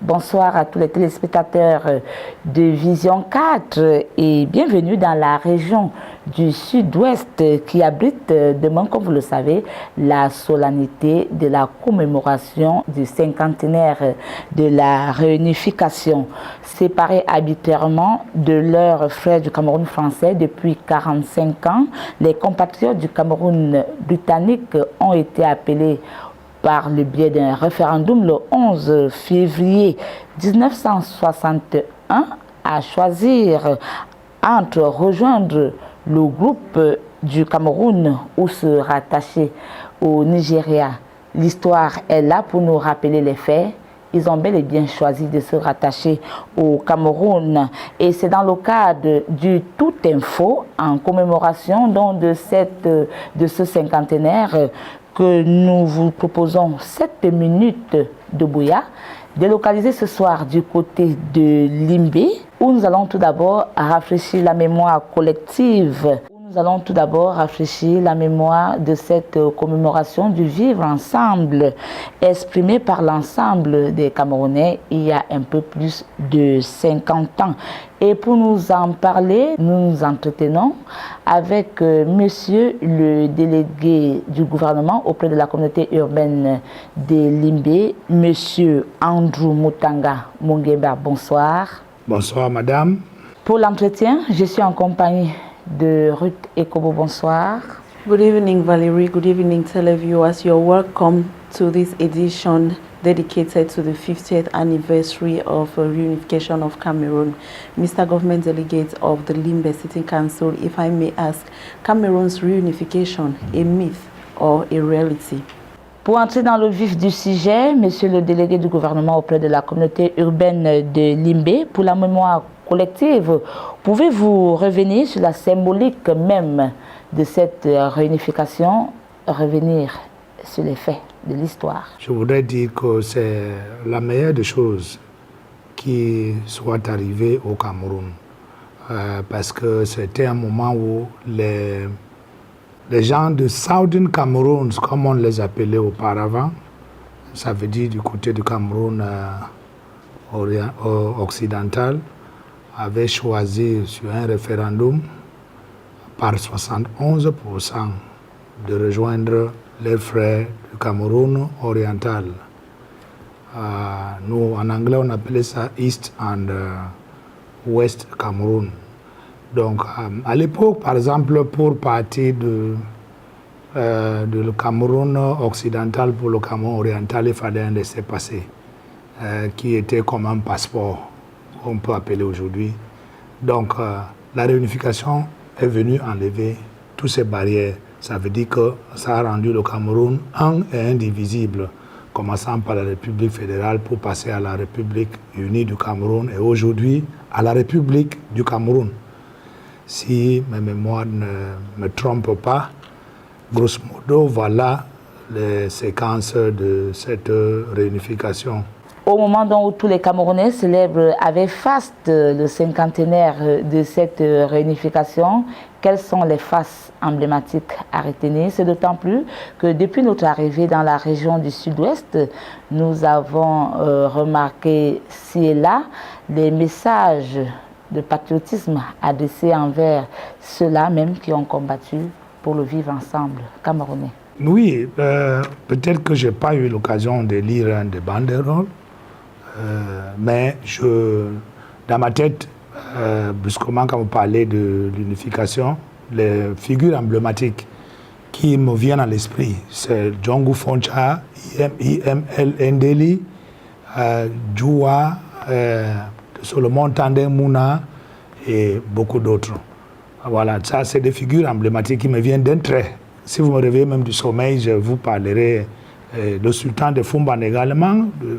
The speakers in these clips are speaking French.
Bonsoir à tous les téléspectateurs de Vision 4 et bienvenue dans la région du Sud-Ouest qui abrite demain, comme vous le savez, la solennité de la commémoration du cinquantenaire de la réunification. Séparés arbitrairement de leurs frères du Cameroun français depuis 45 ans, les compatriotes du Cameroun britannique ont été appelés par le biais d'un référendum le 11 février 1961 à choisir entre rejoindre le groupe du Cameroun ou se rattacher au Nigeria. L'histoire est là pour nous rappeler les faits. Ils ont bel et bien choisi de se rattacher au Cameroun. Et c'est dans le cadre du Tout Info, en commémoration donc de ce cinquantenaire, que nous vous proposons 7 minutes de Bouya, délocalisé ce soir du côté de Limbé, où nous allons tout d'abord rafraîchir la mémoire collective. Nous allons tout d'abord rafraîchir la mémoire de cette commémoration du vivre ensemble exprimée par l'ensemble des Camerounais il y a un peu plus de 50 ans. Et pour nous en parler, nous nous entretenons avec monsieur le délégué du gouvernement auprès de la communauté urbaine de Limbé, monsieur Andrew Mutanga Mungeba. Bonsoir. Bonsoir madame. Pour l'entretien, je suis en compagnie de Ruth Ekobo. Bonsoir. Good evening, Valerie. Good evening, televiewers. You're welcome to this edition dedicated to the 50th anniversary of reunification of Cameroon. Mr. Government Delegate of the Limbe City Council, if I may ask, Cameroon's reunification, a myth or a reality? Pour entrer dans le vif du sujet, monsieur le délégué du gouvernement auprès de la communauté urbaine de Limbé, pour la mémoire collective, pouvez-vous revenir sur la symbolique même de cette réunification, revenir sur les faits de l'histoire? Je voudrais dire que c'est la meilleure des choses qui soit arrivée au Cameroun, parce que c'était un moment où les gens de Southern Cameroun, comme on les appelait auparavant, ça veut dire du côté du Cameroun occidental, avaient choisi sur un référendum par 71% de rejoindre leurs frères du Cameroun oriental. Nous, en anglais, on appelait ça East and West Cameroun. Donc, à l'époque, par exemple, pour partir de le Cameroun occidental pour le Cameroun oriental, il fallait un laissez-passer qui était comme un passeport, on peut appeler aujourd'hui. Donc, la réunification est venue enlever toutes ces barrières. Ça veut dire que ça a rendu le Cameroun un et indivisible, commençant par la République fédérale pour passer à la République unie du Cameroun et aujourd'hui à la République du Cameroun. Si mes mémoires ne me trompent pas, grosso modo, voilà les séquences de cette réunification. Au moment où tous les Camerounais célèbrent avec faste le cinquantenaire de cette réunification, quelles sont les faces emblématiques à retenir? C'est d'autant plus que depuis notre arrivée dans la région du Sud-Ouest, nous avons remarqué ci et là les messages de patriotisme adressés envers ceux-là même qui ont combattu pour le vivre ensemble camerounais. Oui, peut-être que je n'ai pas eu l'occasion de lire un des banderoles, mais dans ma tête, brusquement, quand vous parlez de l'unification, les figures emblématiques qui me viennent à l'esprit, c'est Djongo Foncha, IML Ndeli, Djoua, Solomon Tandem Mouna et beaucoup d'autres. Voilà, ça c'est des figures emblématiques qui me viennent d'un trait. Si vous me réveillez même du sommeil, je vous parlerai de sultan de Fumban également, de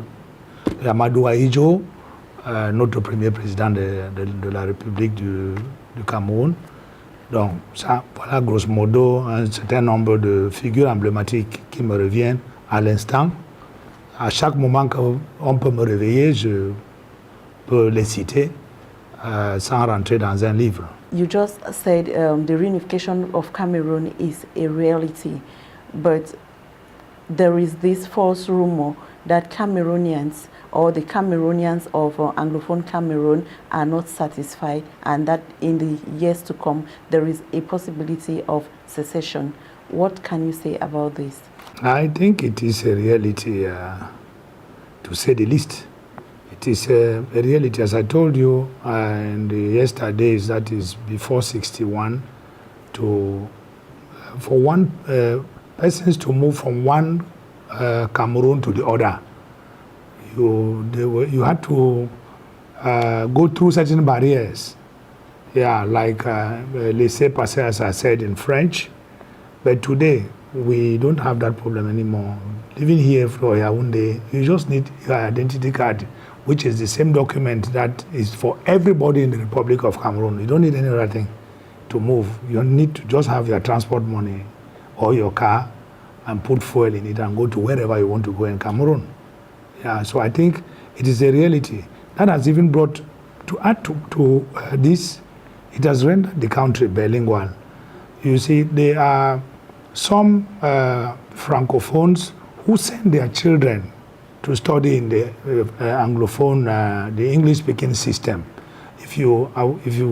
Amadou Ahidjo, notre premier président de la République du Cameroun. Donc ça, voilà grosso modo un certain nombre de figures emblématiques qui me reviennent à l'instant. À chaque moment qu'on peut me réveiller, je peux les citer sans rentrer dans un livre. You just said the reunification of Cameroon is a reality, but there is this false rumor that Cameroonians or the Cameroonians of Anglophone Cameroon are not satisfied, and that in the years to come there is a possibility of secession. What can you say about this? I think it is a reality, to say the least. It is a reality, as I told you in the yesterdays, that is before 61, for one persons to move from one Cameroon to the other, you had to go through certain barriers. Yeah, like laissez-passer, as I said in French. But today, we don't have that problem anymore. Living here for Yaoundé, you just need your identity card, which is the same document that is for everybody in the Republic of Cameroon. You don't need any other thing to move. You need to just have your transport money or your car and put fuel in it and go to wherever you want to go in Cameroon. Yeah, so I think it is a reality. That has even brought, to add to this, it has rendered the country bilingual. You see, there are some Francophones who send their children to study in the Anglophone, the English-speaking system. If you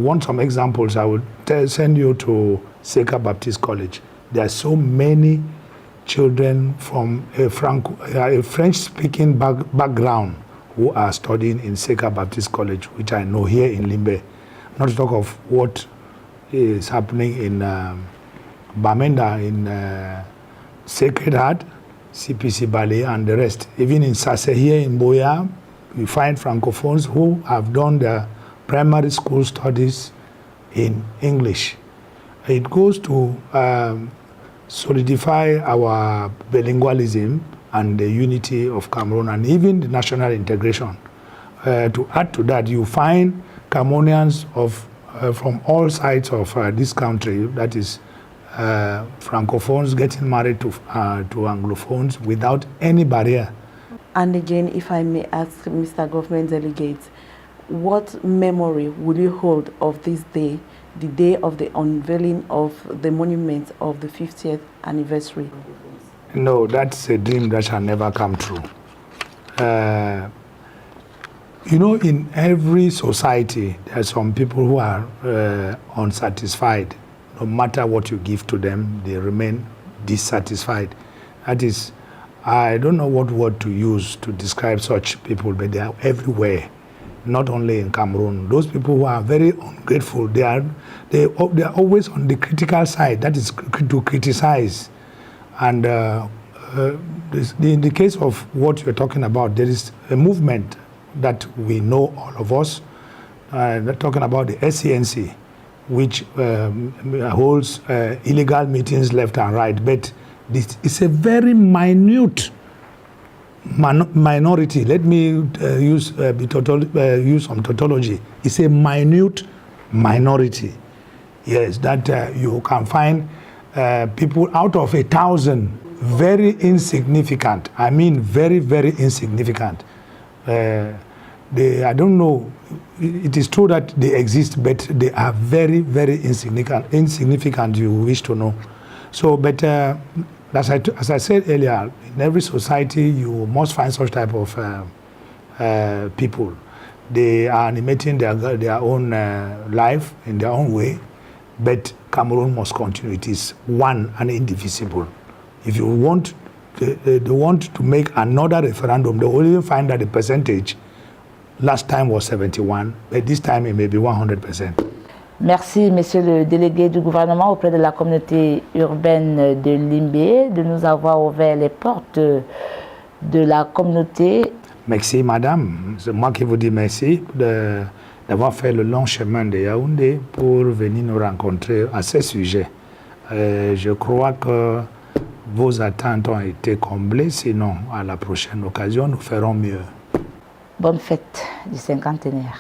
want some examples, I would send you to Seka Baptist College. There are so many children from a French-speaking background who are studying in Seka Baptist College, which I know here in Limbe. Not to talk of what is happening in Bamenda, in Sacred Heart, CPC Ballet, and the rest. Even in Sase here in Boya, we find Francophones who have done their primary school studies in English. It goes to solidify our bilingualism and the unity of Cameroon and even the national integration. To add to that, you find Cameroonians from all sides of this country, that is Francophones getting married to Anglophones without any barrier. And again, if I may ask Mr. Government Delegate, what memory will you hold of this day, the day of the unveiling of the monument of the 50th anniversary? No, that's a dream that shall never come true. You know, in every society, there are some people who are unsatisfied. No matter what you give to them, they remain dissatisfied. That is, I don't know what word to use to describe such people, but they are everywhere, not only in Cameroon. Those people who are very ungrateful, they are always on the critical side, that is to criticize. And in the case of what you're talking about, there is a movement that we know, all of us, talking about the SCNC, which holds illegal meetings left and right. But this is a very minute minority. Let me use some tautology. It's a minute minority. Yes, that you can find people out of 1,000, very insignificant. I mean, very, very insignificant. I don't know, it is true that they exist, but they are very, very insignificant, you wish to know. So, but as I said earlier, in every society, you must find such type of people. They are animating their own life in their own way, but Cameroon must continue. It is one and indivisible. If you want, they want to make another referendum, they will even find that the percentage last time was 71, but this time it may be 100%. Merci, monsieur le délégué du gouvernement auprès de la communauté urbaine de Limbe, de nous avoir ouvert les portes de la communauté. Merci, madame. C'est moi qui vous dis merci d'avoir fait le long chemin de Yaoundé pour venir nous rencontrer à ce sujet. Je crois que vos attentes ont été comblées, sinon à la prochaine occasion, nous ferons mieux. Bonne fête du cinquantenaire.